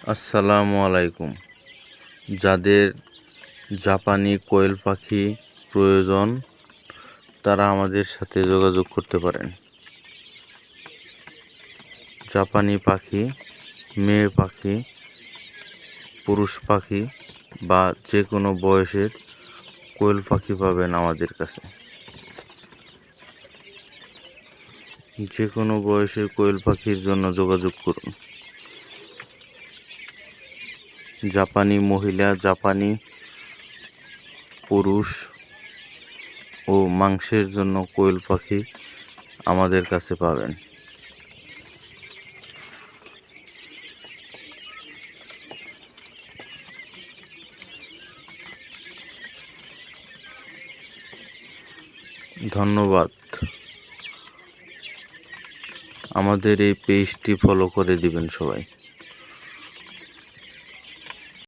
আসসালামু আলাইকুম। যাদের জাপানি কোয়েল পাখি প্রয়োজন তারা আমাদের সাথে যোগাযোগ করতে পারেন। জাপানি পাখি, মেয়ে পাখি, পুরুষ পাখি বা যে কোনো বয়সের কোয়েল পাখি পাবেন আমাদের কাছে। যে কোনো বয়সের কোয়েল পাখির জন্য যোগাযোগ করুন। জাপানি মহিলা, জাপানি পুরুষ ও মাংসের জন্য কোয়েল পাখি আমাদের কাছে পাবেন। ধন্যবাদ। আমাদের এই পেজটি ফলো করে দিবেন সবাই।